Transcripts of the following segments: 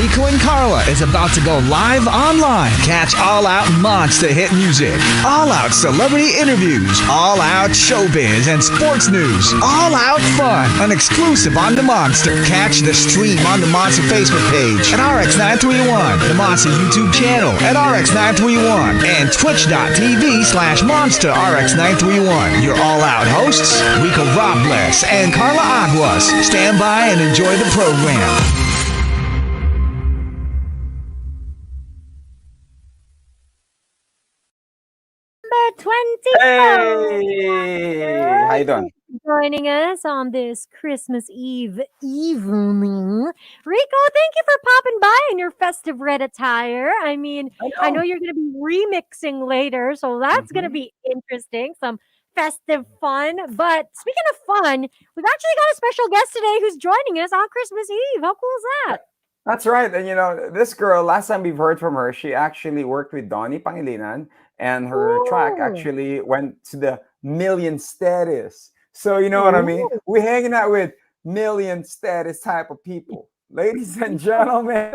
Rico and Karla is about to go live online. Catch all-out monster hit music, all-out celebrity interviews, all-out showbiz and sports news, all-out fun, and exclusive on the Monster. Catch the stream on the Monster Facebook page at RX931, the Monster YouTube channel at RX931, and twitch.tv/Monster RX931. Your all-out hosts, Rico Robles and Karla Aguas. Stand by and enjoy the program. Number 24. Hey! How you doing? Joining us on this Christmas Eve evening. Rico, thank you for popping by in your festive red attire. I mean, I know you're going to be remixing later, so that's going to be interesting. Some festive fun. But speaking of fun, we've actually got a special guest today who's joining us on Christmas Eve. How cool is that? That's right. And you know, this girl, last time we've heard from her, she actually worked with Donnie Pangilinan, and her track actually went to the million status. So you know what I mean? We're hanging out with million status type of people. Ladies and gentlemen,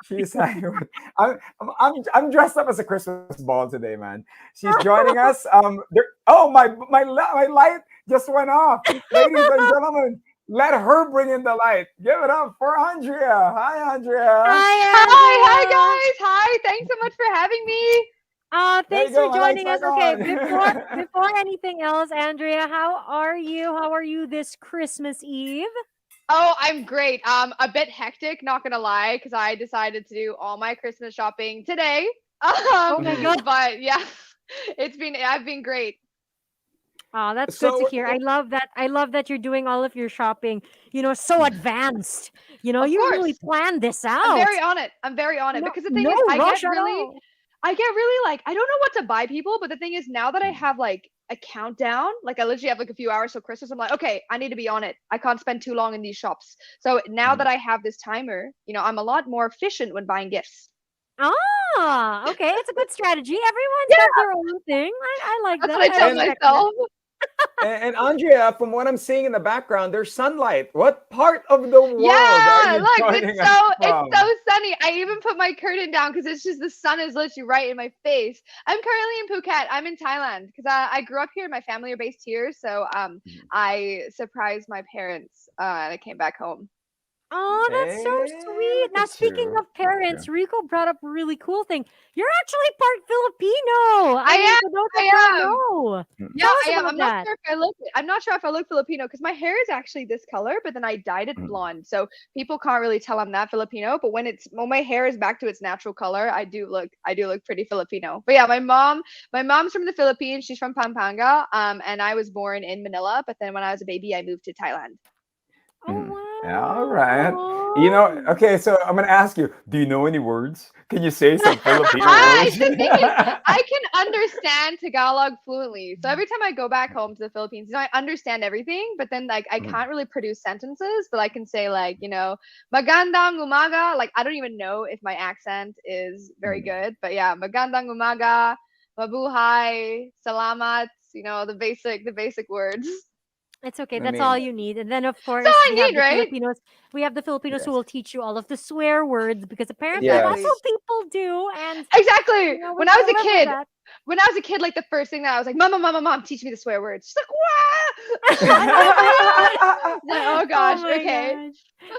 she's hanging with, I'm dressed up as a Christmas ball today, man. She's joining us. My light just went off. Ladies and gentlemen, let her bring in the light. Give it up for Andreah. Hi, Andreah. Hi, guys. Hi, thanks so much for having me. Thanks for joining us. Okay, before anything else, Andreah, how are you? How are you this Christmas Eve? Oh, I'm great. A bit hectic, not gonna lie, because I decided to do all my Christmas shopping today. Oh my God. But yeah, I've been great. Oh, that's good to hear. I love that. I love that you're doing all of your shopping, so advanced. You really planned this out. I'm very on it. Because the thing is, I get really like, I don't know what to buy people, but the thing is, now that I have like a countdown, like I literally have like a few hours till Christmas, I'm like, okay, I need to be on it. I can't spend too long in these shops. So now that I have this timer, I'm a lot more efficient when buying gifts. Ah, okay. It's a good strategy. Everyone's got their own thing. I like that. That's what I tell myself. And Andreah, from what I'm seeing in the background, there's sunlight. What part of the world are you look, it's so sunny. I even put my curtain down because it's just the sun is literally right in my face. I'm currently in Phuket. I'm in Thailand because I grew up here. My family are based here, so I surprised my parents and I came back home. Oh, that's so sweet. Now, speaking of parents, Rico brought up a really cool thing. You're actually part Filipino. I am. Yeah, I am. I'm not sure if I look Filipino because my hair is actually this color, but then I dyed it blonde, so people can't really tell I'm that Filipino. But when my hair is back to its natural color, I do look pretty Filipino. But yeah, my mom's from the Philippines. She's from Pampanga. And I was born in Manila, but then when I was a baby, I moved to Thailand. Oh, wow. All right. Okay, so I'm going to ask you, do you know any words? Can you say some Filipino words? The thing is, I can understand Tagalog fluently. So every time I go back home to the Philippines, I understand everything, but then like I can't really produce sentences, but I can say like, magandang umaga. Like I don't even know if my accent is very good, but yeah, magandang umaga, mabuhay, salamat, the basic words. It's okay. That's all you need. And then, of course, we have the Filipinos who will teach you all of the swear words because apparently that's what people do. And exactly. When I was a kid, like the first thing that I was like, mom, teach me the swear words. She's like, what? Oh gosh. Okay. Gosh.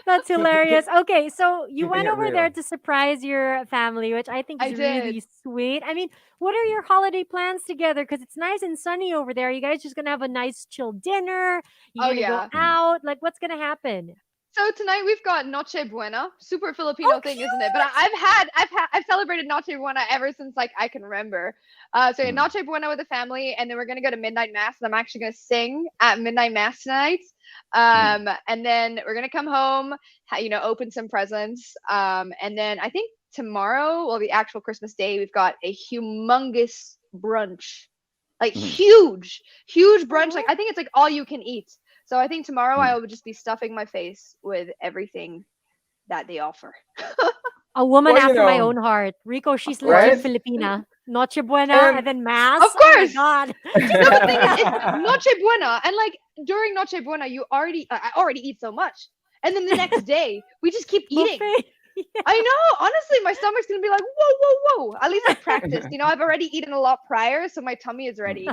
That's hilarious. Okay, so you went over there to surprise your family, which I think is really sweet. I mean, what are your holiday plans together? Because it's nice and sunny over there. You guys just gonna have a nice chill dinner? You gonna go out? Like, what's gonna happen? So tonight we've got Noche Buena, super Filipino thing, isn't it? But I've celebrated Noche Buena ever since like I can remember. So Noche Buena with the family, and then we're gonna go to midnight mass, and I'm actually gonna sing at midnight mass tonight. And then we're gonna come home, open some presents, and then I think tomorrow, the actual Christmas day, we've got a humongous brunch, like huge brunch. Like I think it's like all you can eat. So I think tomorrow I will just be stuffing my face with everything that they offer. A woman after my own heart. Rico, she's legit Filipina. Noche Buena and then mass. Of course. Oh my God. The thing is, it's Noche Buena. And like during Noche Buena, I already eat so much. And then the next day, we just keep eating. Buffet. I know. Honestly, my stomach's gonna be like, whoa, whoa, whoa. At least I practiced. I've already eaten a lot prior, so my tummy is ready.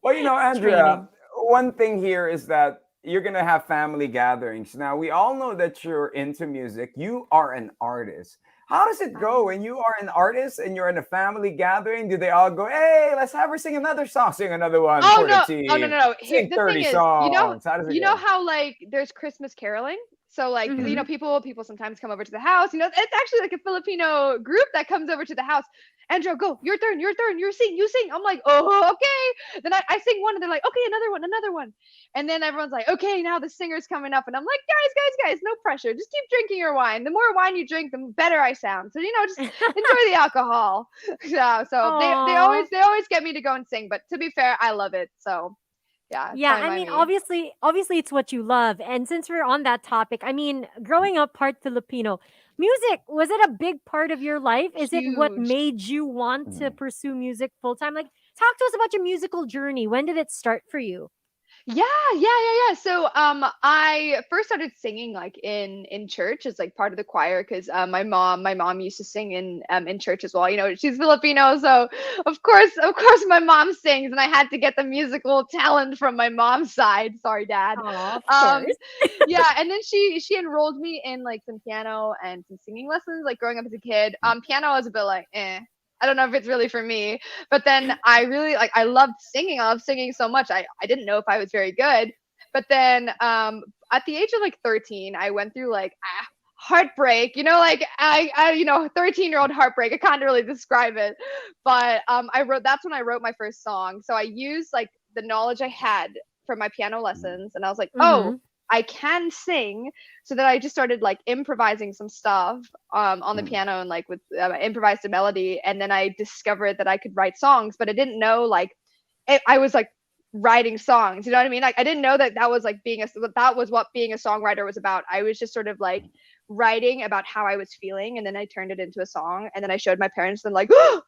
Well, Andrea, Training. one thing here is that you're gonna have family gatherings. Now, we all know that you're into music. You are an artist. How does it go when you are an artist and you're in a family gathering? Do they all go, "Hey, let's have her sing another song, sing another one Oh for the no, oh no, team, no, no. Here, sing the thing 30 is, songs"? How does it go? how like there's Christmas caroling. So like, Mm-hmm. people sometimes come over to the house. It's actually like a Filipino group that comes over to the house. Andrew, go, your turn, you sing. I'm like, oh, okay. Then I sing one, and they're like, okay, another one. And then everyone's like, okay, now the singer's coming up, and I'm like, guys, no pressure. Just keep drinking your wine. The more wine you drink, the better I sound. So just enjoy the alcohol. Yeah. So they always get me to go and sing. But to be fair, I love it. So yeah, it's Yeah, fine I by mean, me. obviously, it's what you love. And since we're on that topic, I mean, growing up part Filipino, music, was it a big part of your life? Is it what Huge. made you want to Mhm. pursue music full time? Like, talk to us about your musical journey. When did it start for you? Yeah. So I first started singing like in church as like part of the choir because my mom used to sing in church as well. She's Filipino, so of course my mom sings, and I had to get the musical talent from my mom's side. Sorry, dad. Oh, of Um course. yeah, and then she enrolled me in like some piano and some singing lessons like growing up as a kid. Piano was a bit like I don't know if it's really for me. But then I really I loved singing. I loved singing so much. I didn't know if I was very good. But then at the age of like 13, I went through like heartbreak. Like I 13-year-old heartbreak. I can't really describe it. But that's when I wrote my first song. So I used like the knowledge I had from my piano lessons, and I was like, Mm-hmm. oh, I can sing. So then I just started like improvising some stuff on the Mhm. piano, and like with improvised a melody, and then I discovered that I could write songs, but I didn't know like I was like writing songs. You know what I mean? Like I didn't know that was like that was what being a songwriter was about. I was just sort of like writing about how I was feeling, and then I turned it into a song, and then I showed my parents, and like, oh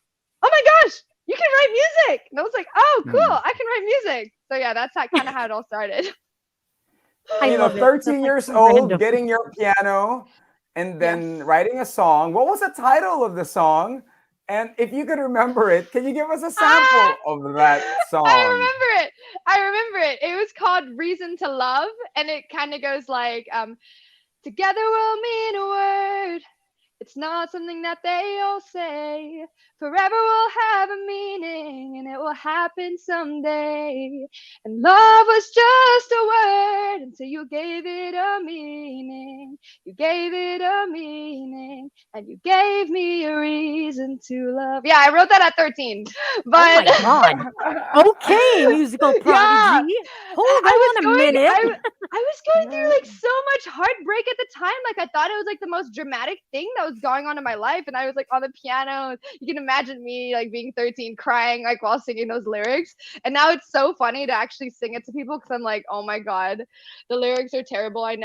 my gosh, you can write music. And I was like, oh cool, Mhm. I can write music. So yeah, that's kind of how it all started. I love it. That's 13 like years so old, random. getting your piano and then Yes. writing a song. What was the title of the song? And if you could remember it, can you give us a Ah, sample of that I song? remember it. I remember it. It was called Reason to Love, and it kind of goes like, together we'll mean a word. It's not something that they all say. Forever will have a meaning, and it will happen someday. And love was just a word until you gave it a meaning. You gave it a meaning, and you gave me a reason to love. Yeah, I wrote that at 13. Oh But my God. Okay, musical yeah, prodigy. Hold on a minute. I was going through like so much heartbreak at the time. Like I thought it was like the most dramatic thing that was going on in my life, and I was like on the piano. You can imagine me like being 13 crying like while singing those lyrics. And now it's so funny to actually sing it to people because I'm like, oh my god, the lyrics are terrible. I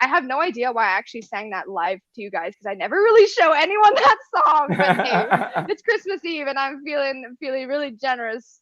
have no idea why I actually sang that live to you guys because I never really show anyone that song. But hey, it's Christmas Eve and I'm feeling really generous.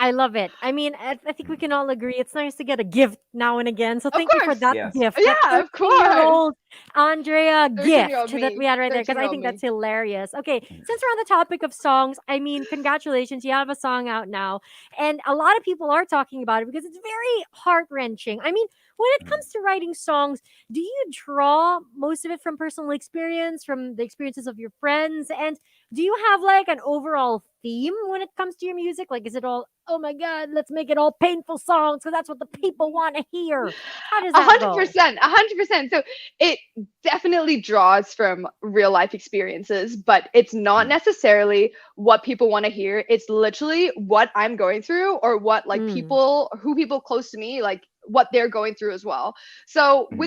I love it. I mean, I think we can all agree it's nice to get a gift now and again. So Of thank you for course. that Yes. gift, that Yeah, of course. old Andrea 13-year-old gift that we me. had right there, because I 13-year-old think that's me. hilarious. Okay, since we're on the topic of songs, I mean, congratulations, you have a song out now. And a lot of people are talking about it because it's very heart wrenching. I mean, when it comes to writing songs, do you draw most of it from personal experience, from the experiences of your friends? And do you have like an overall theme when it comes to your music? Like, is it all, oh my God, let's make it all painful songs because that's what the people want to hear? How does A that hundred go? percent, 100%. So it definitely draws from real life experiences, but it's not necessarily what people want to hear. It's literally what I'm going through, or what like Mm. people close to me, like what they're going through as well. So Mhm.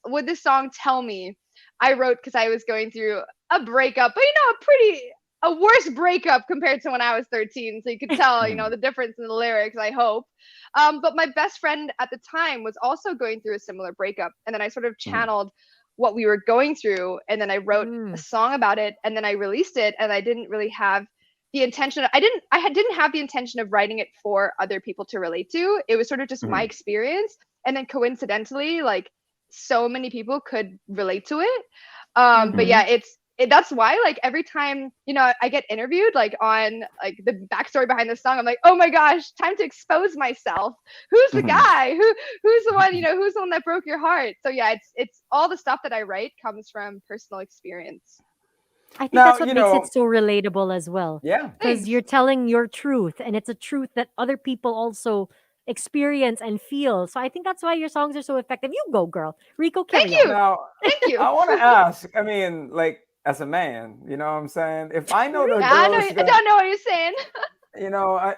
with this song, Tell Me, I wrote because I was going through a breakup, but a worse breakup compared to when I was 13. So you could tell, Mhm. the difference in the lyrics, I hope. But my best friend at the time was also going through a similar breakup. And then I sort of Mhm. channeled what we were going through. And then I wrote a Mm. song about it. And then I released it. And I didn't really have the intention. Didn't have the intention of writing it for other people to relate to. It was sort of just my Mhm. experience. And then coincidentally, like so many people could relate to it. But Mm-hmm. yeah, that's why like every time I get interviewed like on like the backstory behind the song, I'm like, oh my gosh, time to expose myself. Who's the Mhm. guy? Who's the one? Who's the one that broke your heart? So yeah, it's all the stuff that I write comes from personal experience. I think Now, that's what makes it so relatable as well. yeah. Because Thanks. you're telling your truth, and it's a truth that other people also experience and feel. So I think that's why your songs are so effective. You go, girl. Rico, Thank carry on. you. Now, Thank you. I want to ask. I mean, like as a man, you know what I'm saying? If I know the Yeah, I know. girl's I gonna, don't know what you're saying.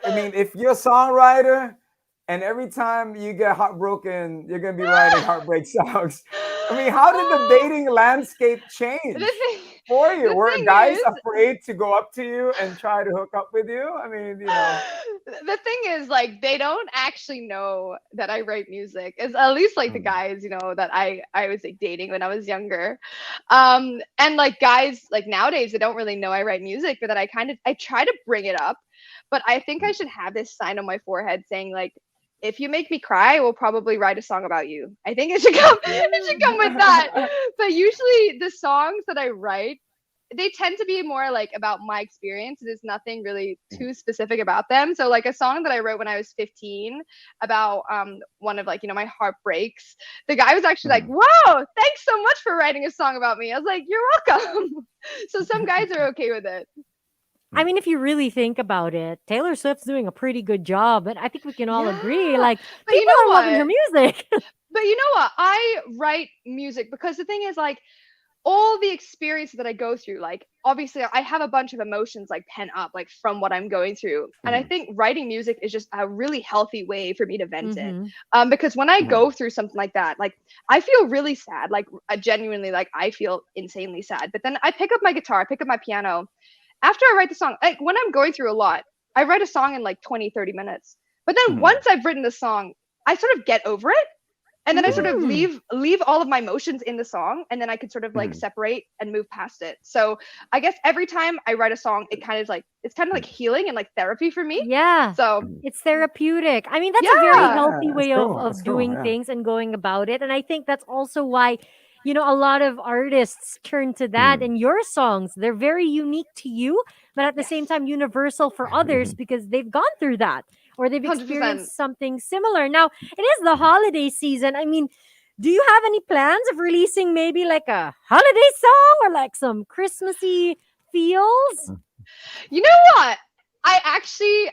I mean, if you're a songwriter and every time you get heartbroken, you're gonna be writing heartbreak songs. I mean, how did the dating landscape the change thing, for you? the Were thing guys is, afraid to go up to you and try to hook up with you? I mean, the thing is, like, they don't actually know that I write music. Is at least like the mm, guys, that I was like dating when I was younger. And like guys, like nowadays, they don't really know I write music, but that I try to bring it up. But I think I should have this sign on my forehead saying like, if you make me cry, I will probably write a song about you. I think it should come. It should come with that. But usually, the songs that I write, they tend to be more like about my experience. There's nothing really too specific about them. So like a song that I wrote when I was 15 about one of like my heartbreaks. The guy was actually like, mm. "Whoa, thanks so much for writing a song about me." I was like, "You're welcome." So some guys are okay with it. I mean, if you really think about it, Taylor Swift's doing a pretty good job, and I think we can all agree. Yeah. Like, But you people know are loving her what? music. But you know what? I write music because the thing is like all the experience that I go through, like obviously I have a bunch of emotions like pent up, like from what I'm going through. And I Mhm, think writing music is just a really healthy way for me to vent in. Mm-hmm. Because when I mhm, go through something like that, like I feel really sad, like I genuinely like I feel insanely sad. But then I pick up my guitar, I pick up my piano. After I write the song, like when I'm going through a lot, I write a song in like 20, 30 minutes. But then mhm, once I've written the song, I sort of get over it and then I sort mhm, of Mm. leave all of my emotions in the song, and then I could sort of like mhm, separate and move past it. So I guess every time I write a song, it's kind of like healing and like therapy for me. Yeah, So mhm. it's therapeutic. I mean, that's a very yeah, Yeah, healthy that's way of cool. That's of cool. doing Yeah. things and going about it. And I think that's also why, a lot of artists turn to that. Mhm. And your songs, they're very unique to you, but at the same yes, time universal for others because they've gone through that or they've 100%. experienced something similar. Now, it is the holiday season. I mean, do you have any plans of releasing maybe like a holiday song or like some Christmassy feels? You know what?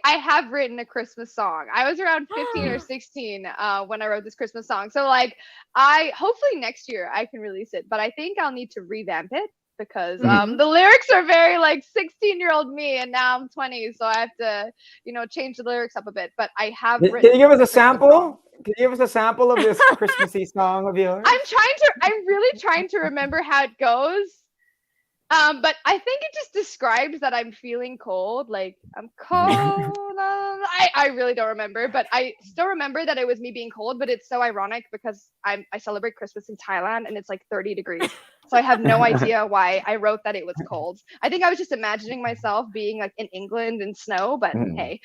I have written a Christmas song. I was around 15 or Mhm. 16 when I wrote this Christmas song. So like I hopefully next year I can release it, but I think I'll need to revamp it because Mhm. Mm-hmm. the lyrics are very like 16-year-old me and now I'm 20, so I have to, change the lyrics up a bit, but I have Can you written give us a a Christmas song. sample? Can you give us a sample of this Christmassy song of yours? I'm really trying to remember how it goes. But I think it just describes that I'm feeling cold. Like I'm cold. I really don't remember, but I still remember that it was me being cold. But it's so ironic because I celebrate Christmas in Thailand and it's like 30 degrees. So I have no idea why I wrote that it was cold. I think I was just imagining myself being like in England in snow. But Mhm. hey,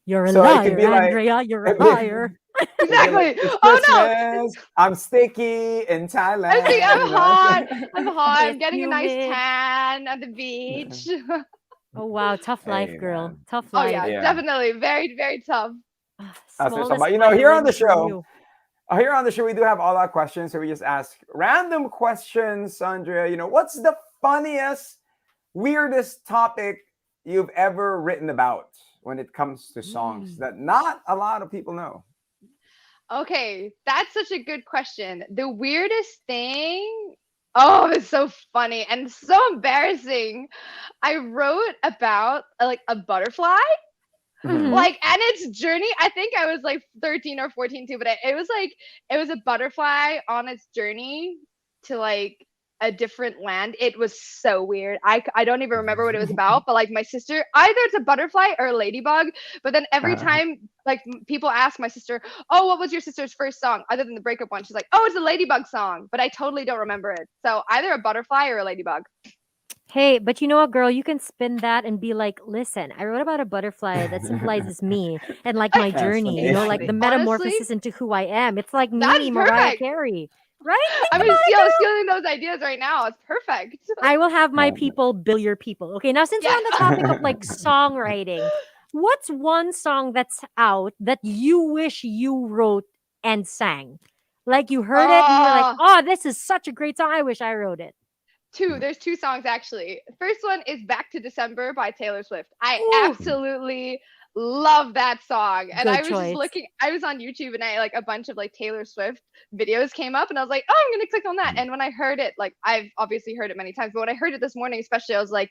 You're a So it could liar, be like, Andrea. You're a it'd be, liar. it'd be like, exactly. it's Oh no, Christmas. I'm sticky in I'm saying Thailand. I'm You know. hot. I'm hot. It's I'm getting a nice humid. tan at the beach. Oh wow, tough life, Hey girl. man. Tough Oh life. yeah, Yeah. very very tough. That's what I'm talking Smallest about. Here on the violins from show, you. we do have all our questions. So we just ask random questions, Andrea. What's the funniest, weirdest topic you've ever written about when it comes to songs Mm. that not a lot of people know? Okay, that's such a good question. The weirdest thing, oh, it's so funny and so embarrassing. I wrote about like a butterfly, Mhm. Mm-hmm. like and its journey. I think I was like 13 or 14 too, but it was like it was a butterfly on its journey to like a different land. It was so weird. I don't even remember what it was about, but like my sister, either it's a butterfly or a ladybug, but then every Uh, time like people ask my sister, oh, what was your sister's first song other than the breakup one? She's like, oh, it's a ladybug song, but I totally don't remember it. So either a butterfly or a ladybug. Hey, but you know what, girl? You can spin that and be like, listen, I wrote about a butterfly that symbolizes me and like Like my That's journey, funny. like the honestly, metamorphosis into who I am. It's like that's me, Mariah perfect. Carey. Right? Think I'm about it, girl. stealing those ideas right now. It's perfect. I will have my Yeah. people bill your people. Okay, now since we're Yes. on the topic of like songwriting, what's one song that's out that you wish you wrote and sang? Like you heard it and you were like, Oh, oh, this is such a great song. I wish I wrote it. there's two songs actually. First one is Back to December by Taylor Swift. I Ooh, absolutely love that song. And good I was just choice. looking, I was on YouTube and I like a bunch of like Taylor Swift videos came up and I was like, oh, I'm gonna click on that. And when I heard it, like I've obviously heard it many times, but when I heard it this morning, especially, I was like,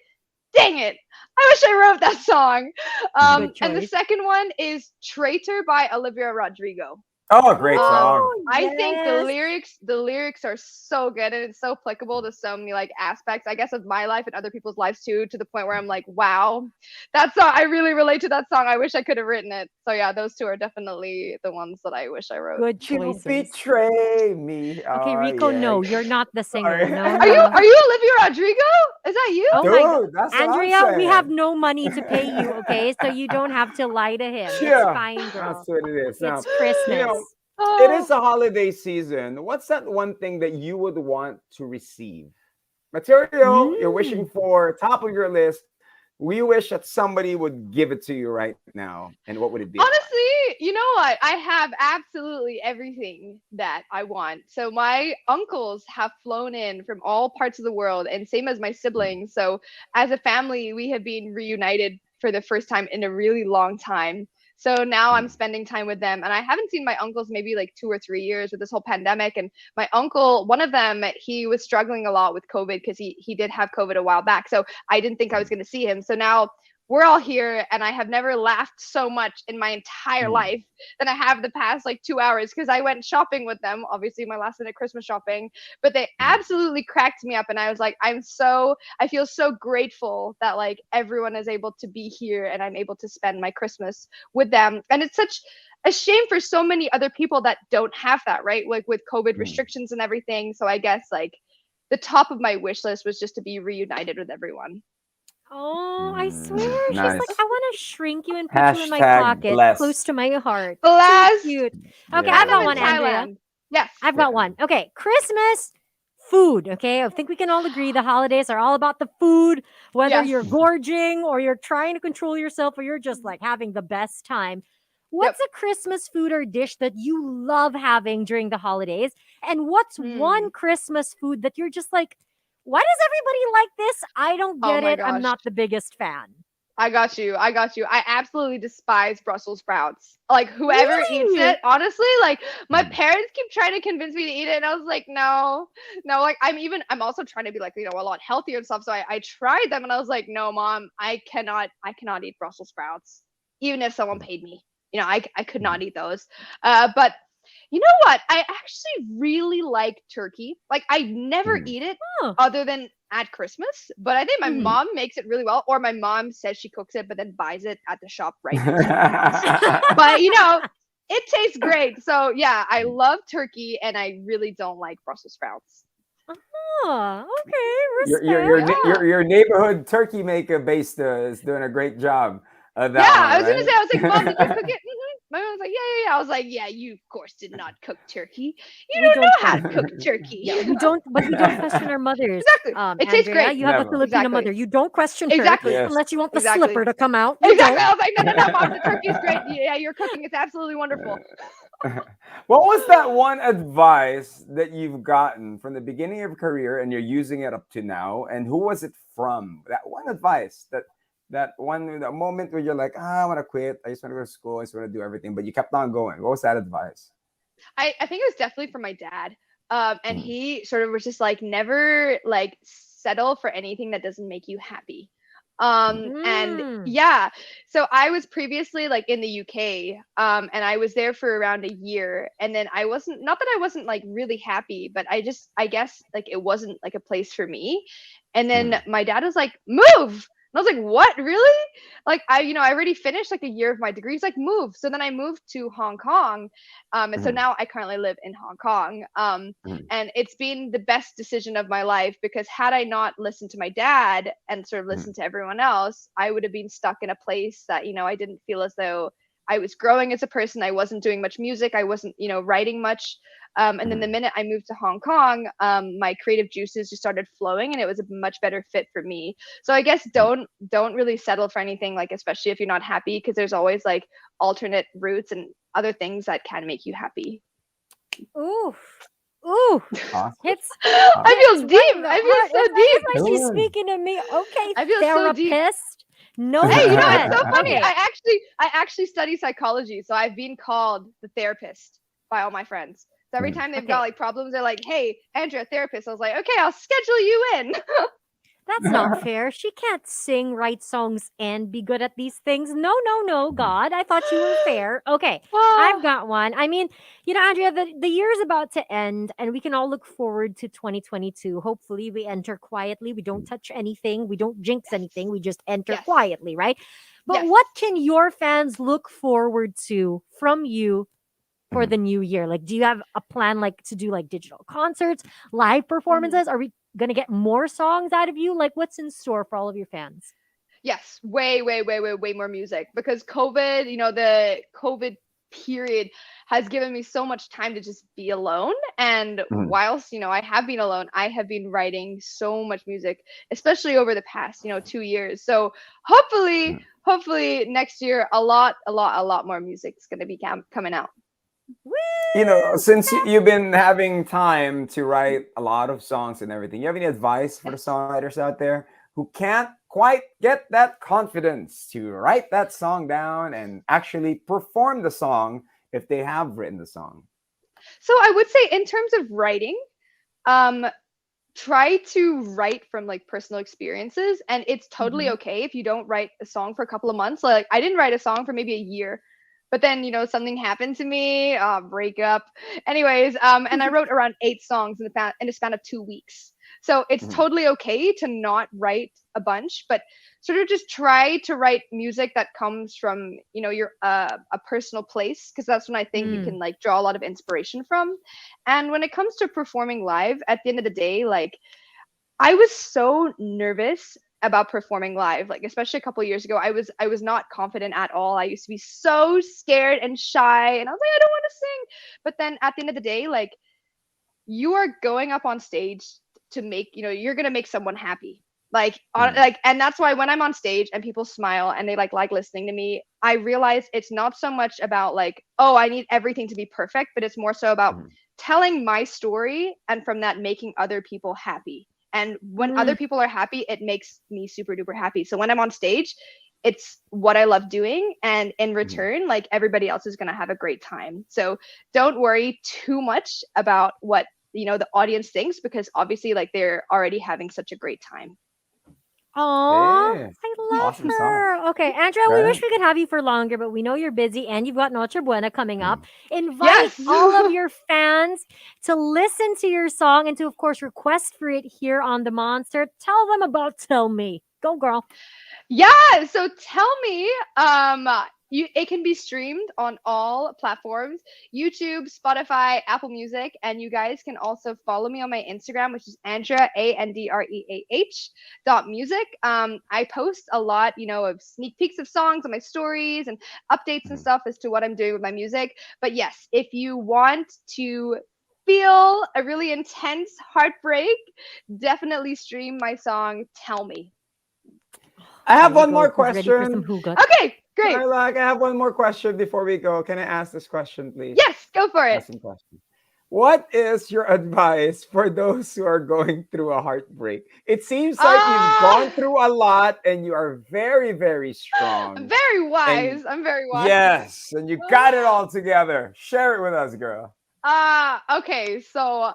dang it, I wish I wrote that song. Good And the choice. second one is Traitor by Olivia Rodrigo. Oh, great song. Oh, I think yes. the lyrics are so good and it's so applicable to so many like aspects, I guess, of my life and other people's lives too, to the point where I'm like, wow, that song, I really relate to that song. I wish I could have written it. So yeah, those two are definitely the ones that I wish I wrote. Good You choices. betray me. Okay, Oh, Rico, yeah. no, you're not the singer. Sorry. No, Are you no. Olivia Rodrigo? Is that you? Oh my God. Dude, that's what I'm Andrea, we have saying. no money to pay you, okay? So you don't have to lie to him. It's Yeah, fine, that's girl. what it is. Now, It's you Christmas. know, it Oh, is a holiday season. What's that one thing that you would want to receive? Material you're wishing Mm. for, top of your list. We wish that somebody would give it to you right now. And what would it be and why? honestly, you know what? I have absolutely everything that I want. So my uncles have flown in from all parts of the world, and same as my siblings. So as a family, we have been reunited for the first time in a really long time. So now I'm Mm. spending time with them, and I haven't seen my uncles maybe like 2 or 3 years with this whole pandemic. And my uncle, one of them, he was struggling a lot with COVID because he did have COVID a while back. So I didn't think I was going to see him. So now we're all here and I have never laughed so much in my entire Mm. life than I have the past like 2 hours because I went shopping with them, obviously my last minute Christmas shopping, but they Mm. absolutely cracked me up and I was like, I feel so grateful that like everyone is able to be here and I'm able to spend my Christmas with them. And it's such a shame for so many other people that don't have that, right? Like with COVID Mm. restrictions and everything. So I guess like the top of my wish list was just to be reunited with everyone. Oh, I Mm. swear. She's like, Nice. I want to shrink you and put you in my Hashtag pocket, close blessed. to my heart. So Blast! cute. Okay, Yeah, I've And I'm got in one, yeah, Andrea. Thailand. Yes. I've yeah. got one. Okay, Christmas food. Okay, I think we can all agree the holidays are all about the food, whether Yes. you're gorging or you're trying to control yourself or you're just like having the best time. Yep. What's a Christmas food or dish that you love having during the holidays? And what's Hmm. one Christmas food that you're just like, why does everybody like this? I don't Oh get my it. I'm gosh. not the biggest fan. I got you. I got you. I absolutely despise Brussels sprouts. Like whoever eats Really? it, honestly, like my Mm. parents keep trying to convince me to eat it, and I was like, no, no. Like I'm also trying to be like a lot healthier and stuff. So I tried them, and I was like, no, mom, I cannot eat Brussels sprouts, even if someone paid me. I could not Mm. eat those. But you know what? I actually really like turkey. Like I never Mm. eat it Huh. other than at Christmas, but I think my Mhm. mom makes it really well, or my mom says she cooks it, but then buys it at the shop right next to my house. But it tastes great. So yeah, I love turkey, and I really don't like Brussels sprouts. Oh, okay. Yeah. Respect. Your neighborhood turkey maker based is doing a great job of Yeah, that one, I was gonna right? say, I was like, Mom, did you cook it? My mom was like, yeah, yeah, yeah. I was like, yeah, you of course did not cook turkey. You We don't don't know how to question. cook turkey. Yeah, we don't, but we don't question our mothers. Exactly. It tastes Andrea, great. you have a Never. Filipino mother. Exactly. You don't question her Exactly. Yes. unless you want the Exactly. slipper to come out. You Exactly. don't. I was like, no, no, no, Mom, the turkey is great. Yeah, you're cooking. It's absolutely wonderful. What was that one advice that you've gotten from the beginning of your career and you're using it up to now? And who was it from? That one advice, that moment where you're like, I want to quit. I just want to go to school. I just want to do everything. But you kept on going. What was that advice? I think it was definitely from my dad. And Mm. he sort of was just like, never like settle for anything that doesn't make you happy. And Mm. yeah, so I was previously like in the UK, and I was there for around a year, and then I wasn't, not that I wasn't like really happy, but I guess like it wasn't like a place for me. And then Mm. my dad was like, move. And I was like, what, really? Like I already finished like a year of my degree. He's like, move. So then I moved to Hong Kong, and so Mm. now I currently live in Hong Kong. Mm. And it's been the best decision of my life because had I not listened to my dad and sort of Mm. listened to everyone else, I would have been stuck in a place that I didn't feel as though I was growing as a person. I wasn't doing much music. I wasn't, writing much. And then the minute I moved to Hong Kong, my creative juices just started flowing, and it was a much better fit for me. So I guess don't really settle for anything, like especially if you're not happy, because there's always like alternate routes and other things that can make you happy. Ooh. Ooh, Awesome. it's I feel deep. right in the I heart. feel so It's deep. like she's Good. speaking to me. Okay, I feel so deep. therapist. No Hey, sweat. it's so funny. Okay. I actually study psychology, so I've been called the therapist by all my friends. So every time they've got like problems, they're like, "Hey, Andreah, therapist." I was like, "Okay, I'll schedule you in." That's not fair. She can't sing, write songs, and be good at these things. No, no, no, God. I thought you were fair. Okay, I've got one. I mean, Andrea, the year's about to end, and we can all look forward to 2022. Hopefully, we enter quietly. We don't touch anything. We don't jinx anything. We just enter Yes. quietly, right? But Yes. what can your fans look forward to from you for the new year? Like, do you have a plan, like, to do like digital concerts, live performances? Are we gonna get more songs out of you? Like, what's in store for all of your fans? Yes, way more music, because COVID, the COVID period has given me so much time to just be alone. And whilst, I have been alone, I have been writing so much music, especially over the past, 2 years. So hopefully next year, a lot more music is going to be coming out. Woo! Since you've been having time to write a lot of songs and everything, you have any advice for the songwriters out there who can't quite get that confidence to write that song down and actually perform the song if they have written the song? So I would say, in terms of writing, try to write from like personal experiences, and it's totally okay if you don't write a song for a couple of months. Like, I didn't write a song for maybe a year. But then, something happened to me, breakup. Anyways, and I wrote around 8 songs in the span of 2 weeks. So it's totally okay to not write a bunch, but sort of just try to write music that comes from, your a personal place, because that's when I think you can like draw a lot of inspiration from. And when it comes to performing live, at the end of the day, like, I was so nervous about performing live, like especially a couple of years ago. I was not confident at all. I used to be so scared and shy, and I was like, I don't want to sing. But then at the end of the day, like, you are going up on stage to make, you're gonna make someone happy. Like, and that's why when I'm on stage and people smile and they like listening to me, I realize it's not so much about like, oh, I need everything to be perfect, but it's more so about telling my story, and from that making other people happy. And when other people are happy, it makes me super duper happy. So when I'm on stage, it's what I love doing. And in return, like, everybody else is going to have a great time. So don't worry too much about what, the audience thinks, because obviously, like, they're already having such a great time. Aww, Yeah. I love Awesome her. Okay, Andrea, we Right? wish we could have you for longer, but we know you're busy and you've got Noche Buena coming up. Invite Yes. all of your fans to listen to your song and to, of course, request for it here on the Monster. Tell them about Tell Me. Go, girl. Yeah, so Tell Me, it can be streamed on all platforms: YouTube, Spotify, Apple Music, and you guys can also follow me on my Instagram, which is Andreah, ANDREAH.music. I post a lot, of sneak peeks of songs on my stories and updates and stuff as to what I'm doing with my music. But yes, if you want to feel a really intense heartbreak, definitely stream my song Tell Me. I have one Rico more is ready for some question. hooga. Okay, great. Karla, I have one more question before we go. Can I ask this question, please? Yes, go for it. Awesome question. What is your advice for those who are going through a heartbreak? It seems like you've gone through a lot and you are very, very strong. I'm very wise. I'm very wise. Yes, and you got it all together. Share it with us, girl. Okay, so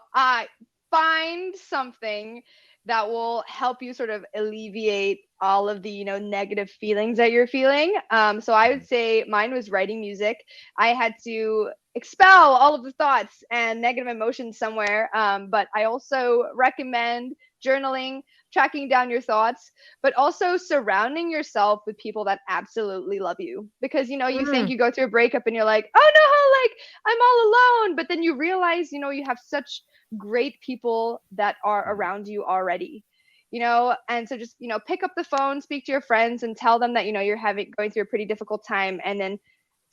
find something that will help you sort of alleviate all of the, negative feelings that you're feeling. So I would say mine was writing music. I had to expel all of the thoughts and negative emotions somewhere. But I also recommend journaling, tracking down your thoughts, but also surrounding yourself with people that absolutely love you. Because, you think you go through a breakup and you're like, oh no, like, I'm all alone. But then you realize, you have such great people that are around you already. And so just, pick up the phone, speak to your friends, and tell them that, you're going through a pretty difficult time, and then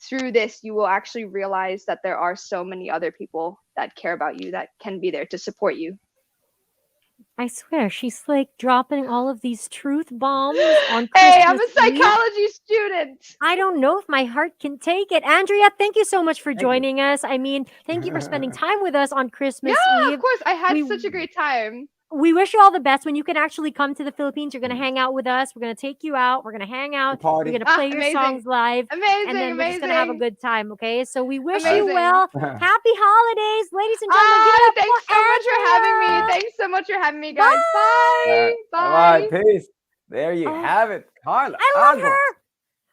through this, you will actually realize that there are so many other people that care about you, that can be there to support you. I swear, she's like dropping all of these truth bombs on Hey, I'm a Christmas Eve. psychology student. I don't know if my heart can take it. Andrea, thank you so much for Thank you. joining us. I mean, thank you for spending time with us on Christmas Yeah, Eve. of course. I had We- such a great time. We wish you all the best. When you can actually come to the Philippines, you're going to hang out with us. We're going to take you out. We're going to hang out. We're Party. going to play your Amazing. songs live. Amazing, And then we're amazing. just going to have a good time, okay? So we wish you Amazing. well. Happy holidays, ladies and gentlemen. Give it Ah, up thanks for so much for having me. Andrea. Thanks so much for having me, guys. Bye. Bye. Peace. There you have it, Karla. I love Andreah. her.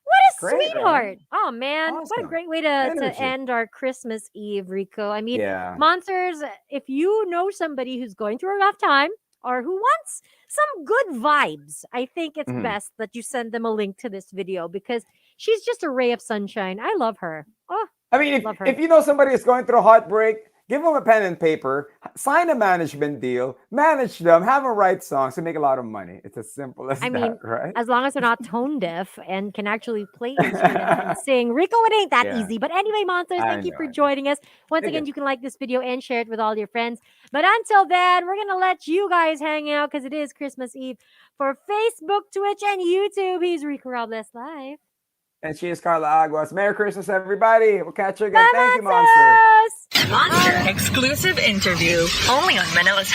What a Great, right? sweetheart. Oh, man. What a Awesome. great way to Energy. end our Christmas Eve, Rico. I mean, Yeah. Monsters, if you know somebody who's going through a rough time or who wants some good vibes, I think it's Mhm. best that you send them a link to this video because she's just a ray of sunshine. I love her. Oh, I mean, Love her. if you know somebody is going through heartbreak, give them a pen and paper, sign a management deal, manage them, have them write songs, and make a lot of money. It's as simple as I that, mean, right? as long as they're not tone deaf and can actually play instruments and sing. Rico, it ain't that Yeah. easy. But anyway, Monsters, I thank you know, for I know. joining us. Once Thank again, you. you can like this video and share it with all your friends. But until then, we're going to let you guys hang out because it is Christmas Eve. For Facebook, Twitch, and YouTube, he's Rico Robles Live. And she is Karla Aguas. Merry Christmas, everybody. We'll catch you again. Bye, Thank you, Monster. Monsters! Monster exclusive interview only on Manila's